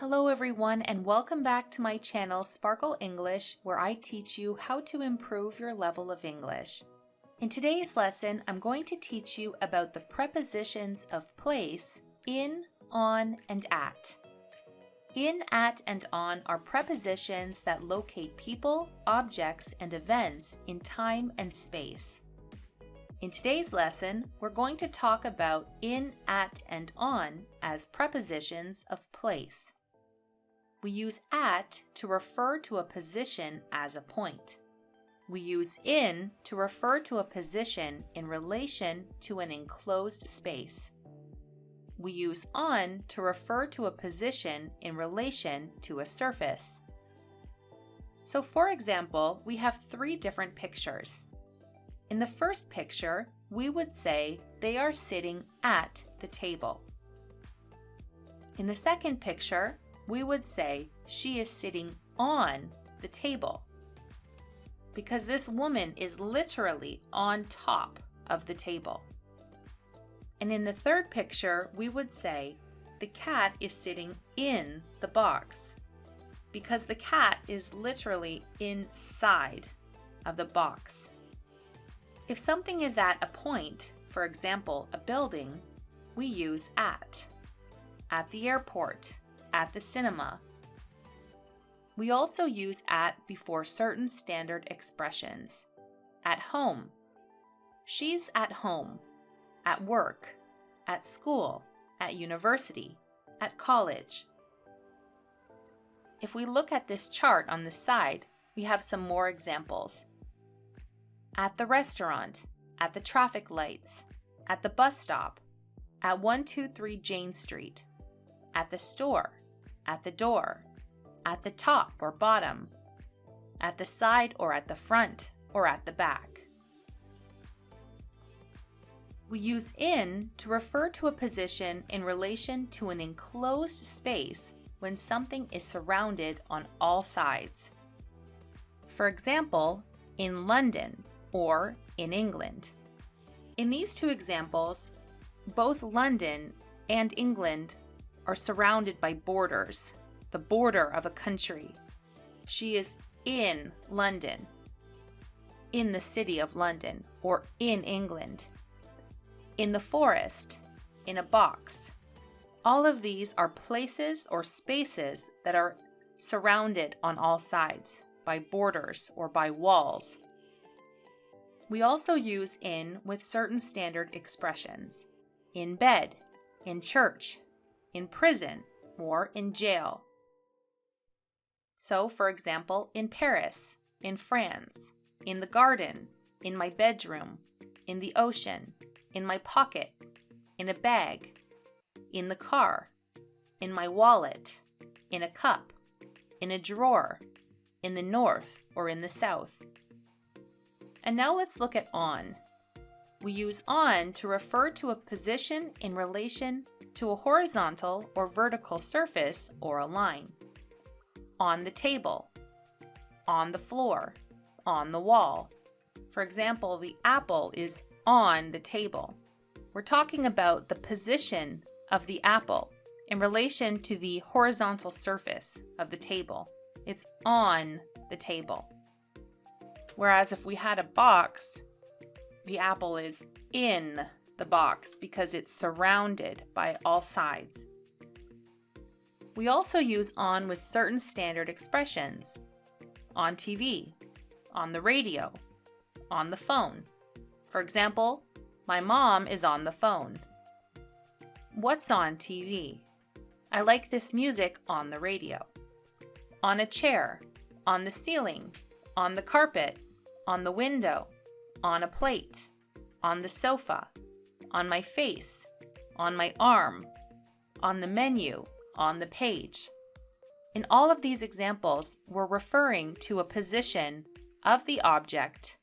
Hello everyone and welcome back to my channel Sparkle English, where I teach you how to improve your level of English. In today's lesson, I'm going to teach you about the prepositions of place in, on, and at. In, at, and on are prepositions that locate people, objects, and events in time and space. In today's lesson, we're going to talk about in, at, and on as prepositions of place. We use at to refer to a position as a point. We use in to refer to a position in relation to an enclosed space. We use on to refer to a position in relation to a surface. So for example, we have three different pictures. In the first picture, we would say they are sitting at the table. In the second picture, we would say she is sitting on the table, because this woman is literally on top of the table. And in the third picture, we would say the cat is sitting in the box, because the cat is literally inside of the box. If something is at a point, for example, a building, we use at the airport, at the cinema. We also use at before certain standard expressions. At home. She's at home. At work. At school. At university. At college. If we look at this chart on the side, we have some more examples. At the restaurant, at the traffic lights, at the bus stop, at 123 Jane Street, at the store, at the door, at the top or bottom, at the side or at the front or at the back. We use in to refer to a position in relation to an enclosed space when something is surrounded on all sides. For example, in London or in England. In these two examples, both London and England are surrounded by borders, the border of a country. She is in London, in the city of London, or in England. In the forest, in a box. All of these are places or spaces that are surrounded on all sides by borders or by walls. We also use in with certain standard expressions. In bed, in church, in prison, or in jail. So, for example, in Paris, in France, in the garden, in my bedroom, in the ocean, in my pocket, in a bag, in the car, in my wallet, in a cup, in a drawer, in the north or in the south. And now let's look at on. We use on to refer to a position in relation to a horizontal or vertical surface or a line. On the table, on the floor, on the wall. For example, the apple is on the table. We're talking about the position of the apple in relation to the horizontal surface of the table. It's on the table. Whereas if we had a box, the apple is in the box because it's surrounded by all sides. We also use on with certain standard expressions. On TV, on the radio, on the phone. For example, my mom is on the phone. What's on TV? I like this music on the radio. On a chair, on the ceiling, on the carpet, on the window, on a plate, on the sofa, on my face, on my arm, on the menu, on the page. In all of these examples, we're referring to a position of the object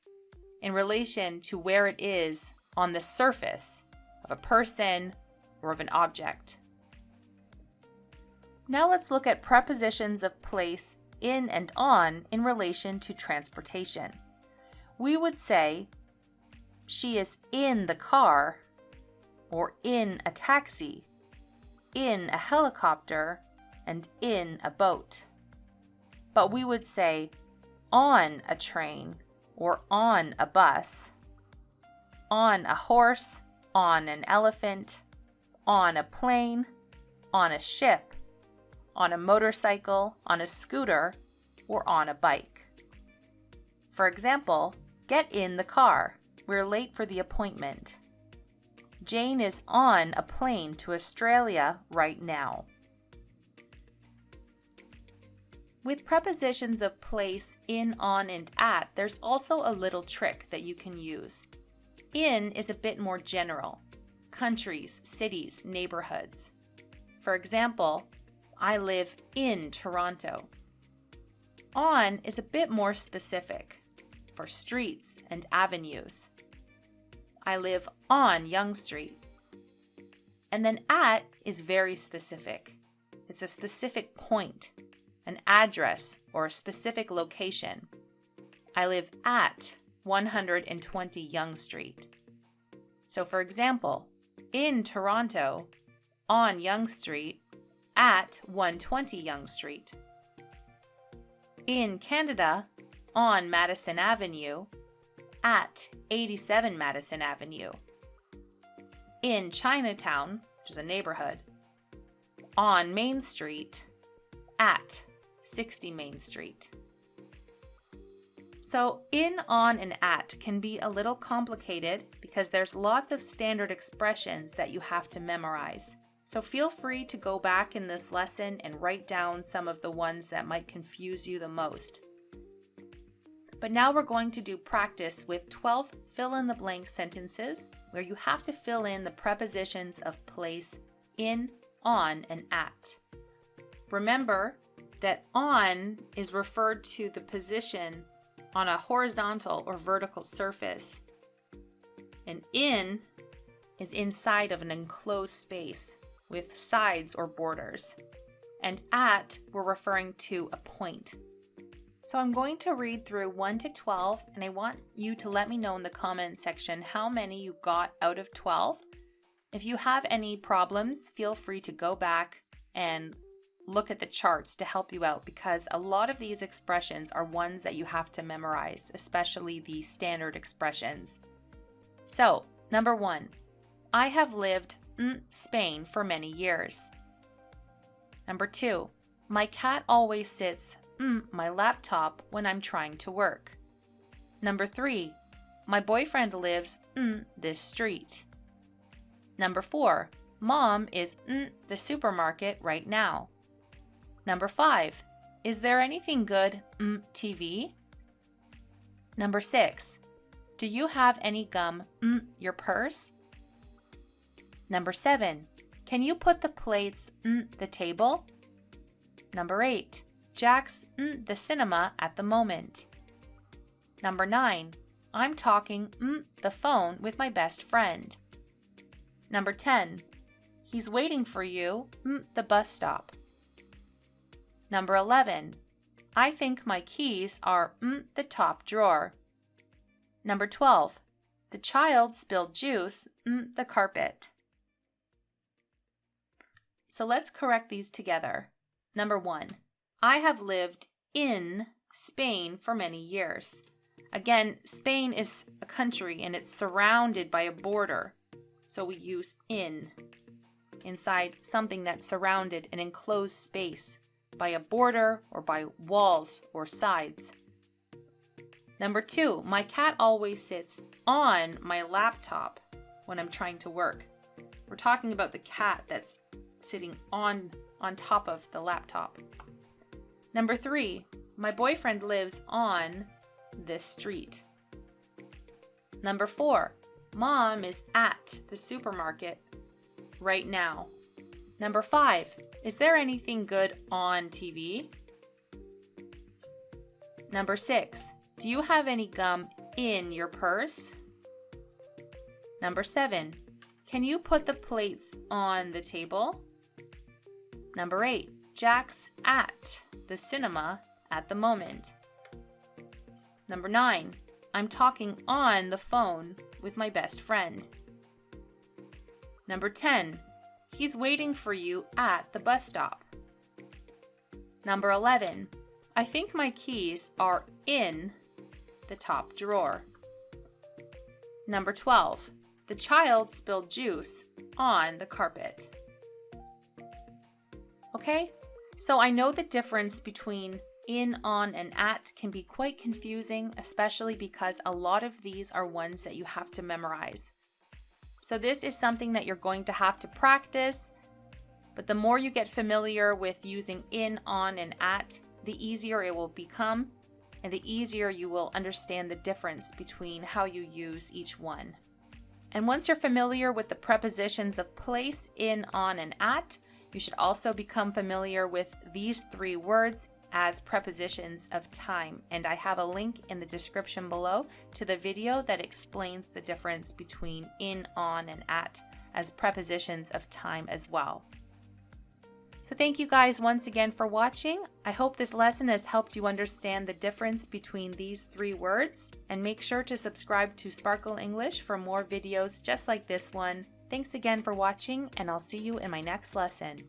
in relation to where it is on the surface of a person or of an object. Now let's look at prepositions of place in and on in relation to transportation. We would say, she is in the car, or in a taxi, in a helicopter, and in a boat. But we would say on a train or on a bus, on a horse, on an elephant, on a plane, on a ship, on a motorcycle, on a scooter, or on a bike. For example, get in the car. We're late for the appointment. Jane is on a plane to Australia right now. With prepositions of place, in, on, and at, there's also a little trick that you can use. In is a bit more general. Countries, cities, neighborhoods. For example, I live in Toronto. On is a bit more specific, for streets and avenues. I live on Yonge Street. And then at is very specific. It's a specific point, an address, or a specific location. I live at 120 Yonge Street. So for example, in Toronto, on Yonge Street, at 120 Yonge Street. In Canada, on Madison Avenue, at 87 Madison Avenue. In Chinatown, which is a neighborhood, on Main Street, at 60 Main Street. So in, on, and at can be a little complicated because there's lots of standard expressions that you have to memorize. So feel free to go back in this lesson and write down some of the ones that might confuse you the most. But now we're going to do practice with 12 fill-in-the-blank sentences where you have to fill in the prepositions of place, in, on, and at. Remember that on is referred to the position on a horizontal or vertical surface, and in is inside of an enclosed space with sides or borders, and at we're referring to a point. So I'm going to read through 1 to 12, and I want you to let me know in the comment section how many you got out of 12. If you have any problems, feel free to go back and look at the charts to help you out, because a lot of these expressions are ones that you have to memorize, especially the standard expressions. So, number 1, I have lived in Spain for many years. Number 2, my cat always sits my laptop when I'm trying to work. Number 3, my boyfriend lives in this street. Number 4, Mom is in the supermarket right now. Number 5, is there anything good TV? Number 6, do you have any gum in your purse? Number 7, can you put the plates in the table? Number 8, Jack's in the cinema at the moment. Number 9, I'm talking the phone with my best friend. Number 10, he's waiting for you the bus stop. Number 11, I think my keys are in the top drawer. Number 12, the child spilled juice in the carpet. So let's correct these together. Number 1, I have lived in Spain for many years. Again, Spain is a country and it's surrounded by a border. So we use in inside something that's surrounded an enclosed space by a border or by walls or sides. Number 2, my cat always sits on my laptop when I'm trying to work. We're talking about the cat that's sitting on top of the laptop. Number 3, my boyfriend lives on this street. Number 4, Mom is at the supermarket right now. Number 5, is there anything good on TV? Number 6, do you have any gum in your purse? Number 7, can you put the plates on the table? Number 8, Jack's at the cinema at the moment. Number 9, I'm talking on the phone with my best friend. Number 10, he's waiting for you at the bus stop. Number 11. I think my keys are in the top drawer. Number 12. The child spilled juice on the carpet. Okay, so I know the difference between in, on, and at can be quite confusing, especially because a lot of these are ones that you have to memorize. So this is something that you're going to have to practice, but the more you get familiar with using in, on, and at, the easier it will become, and the easier you will understand the difference between how you use each one. And once you're familiar with the prepositions of place, in, on, and at, you should also become familiar with these three words as prepositions of time. And I have a link in the description below to the video that explains the difference between in, on, and at as prepositions of time as well. So thank you guys once again for watching. I hope this lesson has helped you understand the difference between these three words, and make sure to subscribe to Sparkle English for more videos just like this one. Thanks again for watching, and I'll see you in my next lesson.